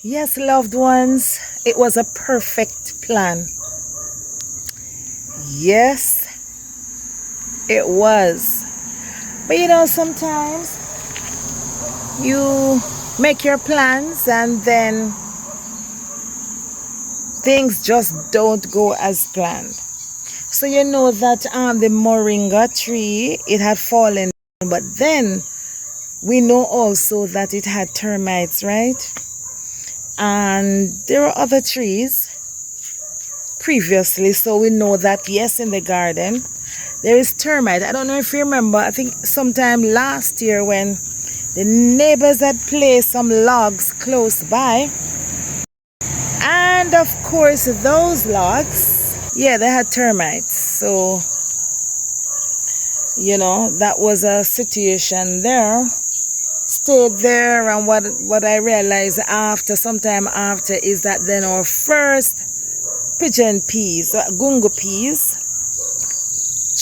Yes, loved ones, it was a perfect plan. Yes, it was. But sometimes you make your plans and then things just don't go as planned. So you know that the moringa tree, it had fallen, but then we know also that it had termites, right? And there were other trees previously, so we know that yes, in the garden there is termite. I don't know if you remember, I think sometime last year when the neighbors had placed some logs close by, and of course those logs, yeah, they had termites. So that was a situation there. Stayed there, and what I realized sometime after is that then our first pigeon peas, gungo peas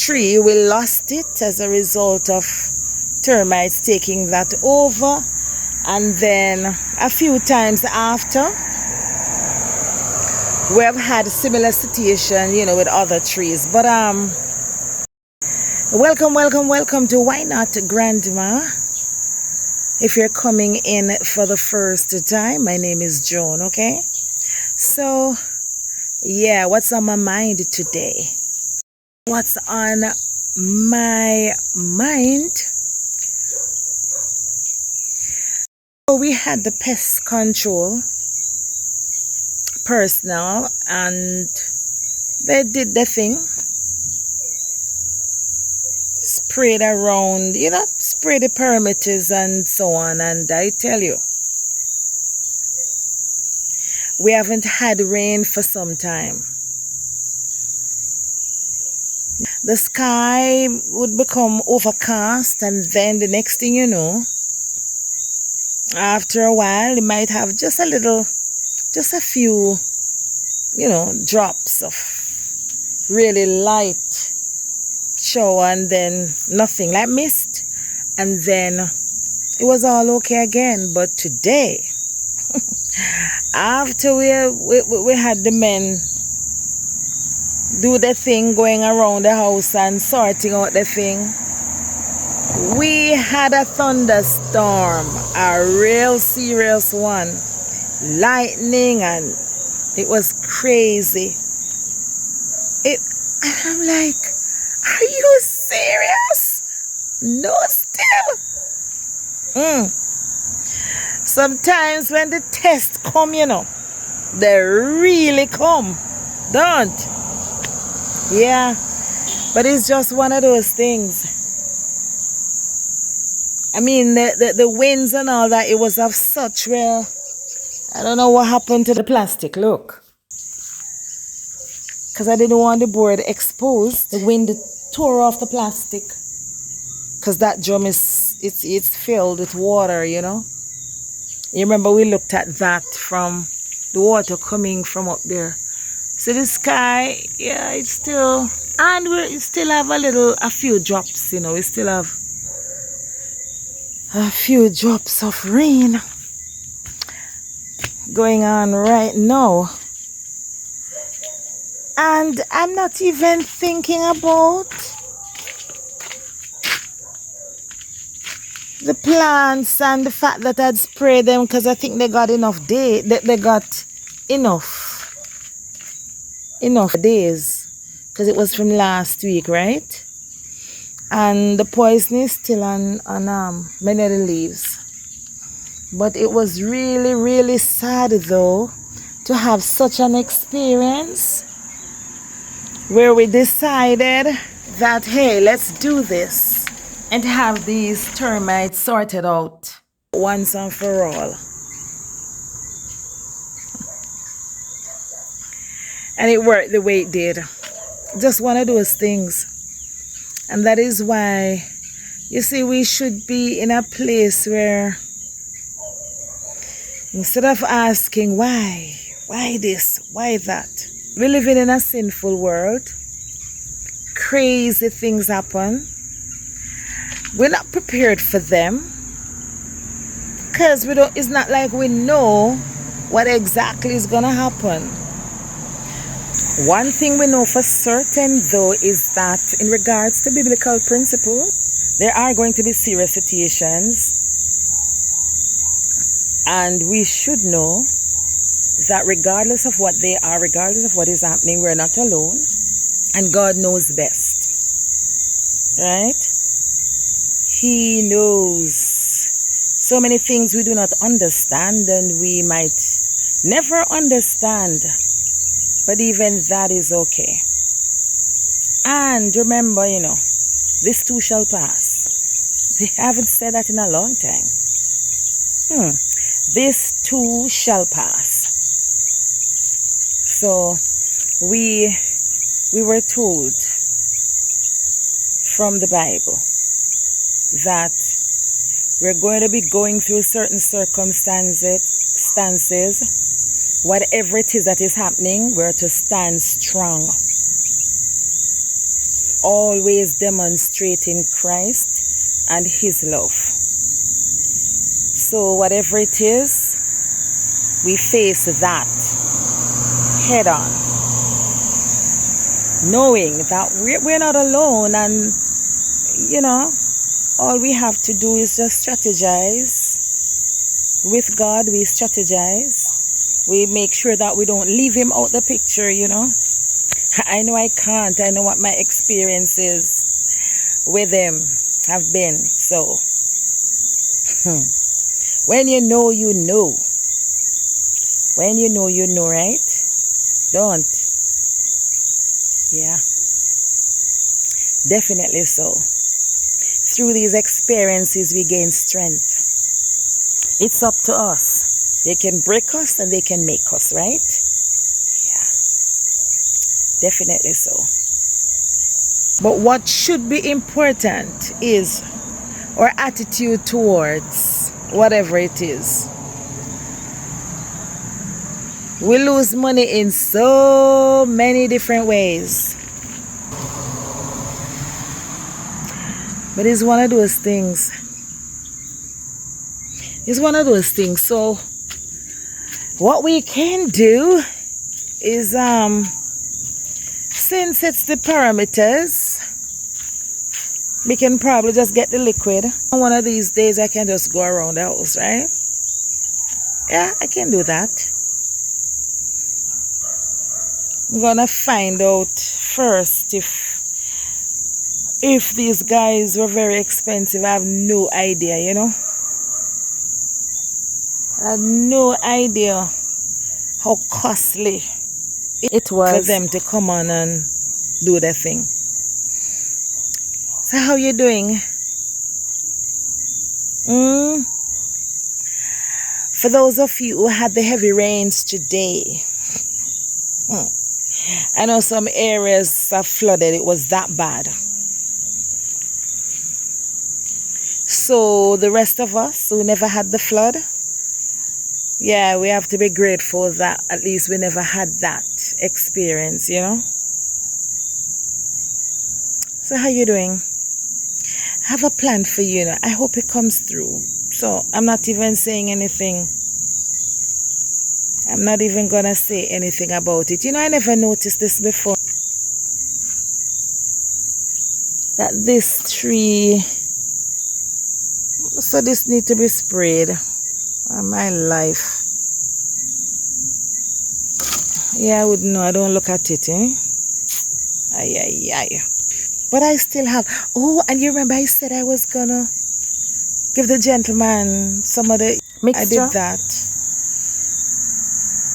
tree, we lost it as a result of termites taking that over. And then a few times after, we have had a similar situation with other trees. But welcome to Why Not Grandma. If you're coming in for the first time, my name is Joan, okay? So yeah, what's on my mind today? What's on my mind? So we had the pest control personnel, and they did the thing, sprayed around, spray the perimeters and so on. And I tell you, we haven't had rain for some time. The sky would become overcast, and then the next thing you know, after a while, it might have just a few, drops of really light shower, and then nothing, like mist, and then it was all okay again. But today, after we had the men do the thing, going around the house and sorting out the thing, we had a thunderstorm, a real serious one, lightning, and it was crazy. And I'm like, are you serious? No, still. Sometimes when the tests come, they really come, don't? Yeah, but it's just one of those things. I mean, the winds and all that, it was of such where, I don't know what happened to the plastic, look. Because I didn't want the board exposed. The wind tore off the plastic. Because that drum it's filled with water, You remember we looked at that from the water coming from up there. So the sky, yeah, it's still, and we still have a few drops, we still have a few drops of rain going on right now. And I'm not even thinking about the plants and the fact that I'd spray them, because I think they got enough day. They got enough days, because it was from last week, right? And the poison is still on many of the leaves. But it was really, really sad though to have such an experience where we decided that, hey, let's do this and have these termites sorted out once and for all. And it worked the way it did. Just one of those things. And that is why, you see, we should be in a place where, instead of asking why this, why that, we're living in a sinful world. Crazy things happen. We're not prepared for them, because it's not like we know what exactly is going to happen. One thing we know for certain, though, is that in regards to biblical principle, there are going to be serious situations, and we should know that regardless of what they are, regardless of what is happening, we're not alone, and God knows best, right? He knows so many things we do not understand, and we might never understand, but even that is okay. And remember, this too shall pass. They haven't said that in a long time. This too shall pass. So we were told from the Bible that we're going to be going through certain circumstances, whatever it is that is happening, we're to stand strong, always demonstrating Christ and his love. So whatever it is, we face that head on, knowing that we're not alone, and all we have to do is just strategize. With God, we strategize. We make sure that we don't leave him out the picture, I know I can't. I know what my experiences with him have been. So, when you know, you know. When you know, right? Don't. Yeah. Definitely so. Through these experiences, we gain strength. It's up to us. They can break us and they can make us, right? Yeah. Definitely so. But what should be important is our attitude towards whatever it is. We lose money in so many different ways. But it's one of those things. It's one of those things. So what we can do is, since it's the parameters, we can probably just get the liquid. One of these days I can just go around the house, right? Yeah, I can do that. I'm gonna find out first if these guys were very expensive. I have no idea, I have no idea how costly it was for them to come on and do their thing. So how you doing? For those of you who had the heavy rains today, I know some areas are flooded. It was that bad. So the rest of us who never had the flood, yeah, we have to be grateful that at least we never had that experience, So how you doing? I have a plan for you. I hope it comes through. So I'm not even saying anything. I'm not even gonna say anything about it. I never noticed this before. That this tree, so this need to be sprayed. My life. Yeah, I wouldn't know. I don't look at it, Ay. But I still have. Oh, and you remember I said I was gonna give the gentleman some of the mixture? I did that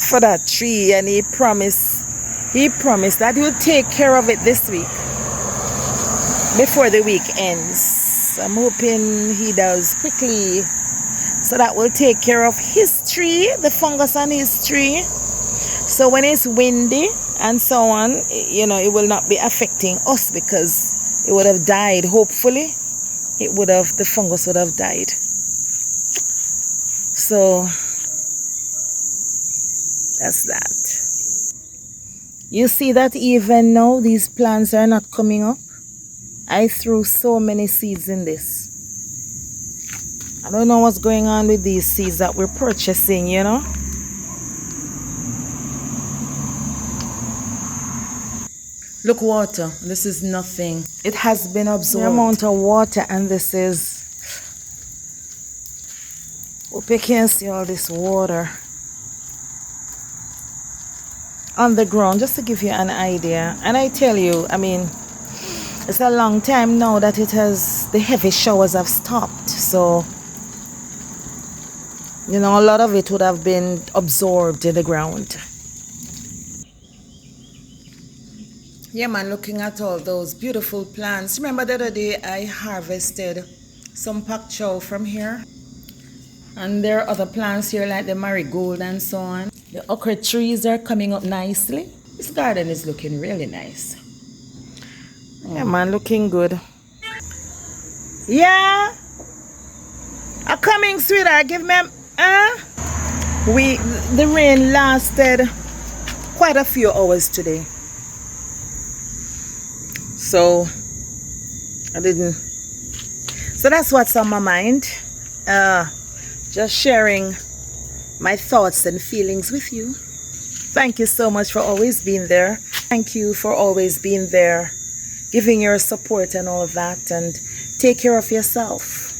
for that tree, and he promised that he would take care of it this week before the week ends. I'm hoping he does quickly, so that will take care of his tree, the fungus on his tree. So when it's windy and so on, it will not be affecting us, because it would have died. Hopefully the fungus would have died. So that's that. You see that even now these plants are not coming up. I threw so many seeds in this. I don't know what's going on with these seeds that we're purchasing, Look, water. This is nothing. It has been absorbed. The amount of water, and this is... Hope you can see all this water on the ground, just to give you an idea. And I tell you, I mean, it's a long time now that the heavy showers have stopped. So, you know, a lot of it would have been absorbed in the ground. Yeah, man, looking at all those beautiful plants. Remember the other day I harvested some pak chow from here? And there are other plants here like the marigold and so on. The okra trees are coming up nicely. This garden is looking really nice. Yeah, man, looking good. Yeah? I'm coming, sweetheart. Give me the rain lasted quite a few hours today. So, so that's what's on my mind. Just sharing my thoughts and feelings with you. Thank you so much for always being there. Thank you for always being there, giving your support and all of that, and take care of yourself.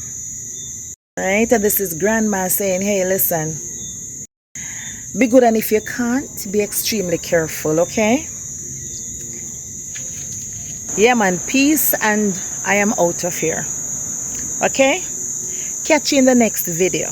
Right? And this is Grandma saying, hey, listen, be good, and if you can't, be extremely careful, okay? Yeah, man, peace, and I am out of here. Okay? Catch you in the next video.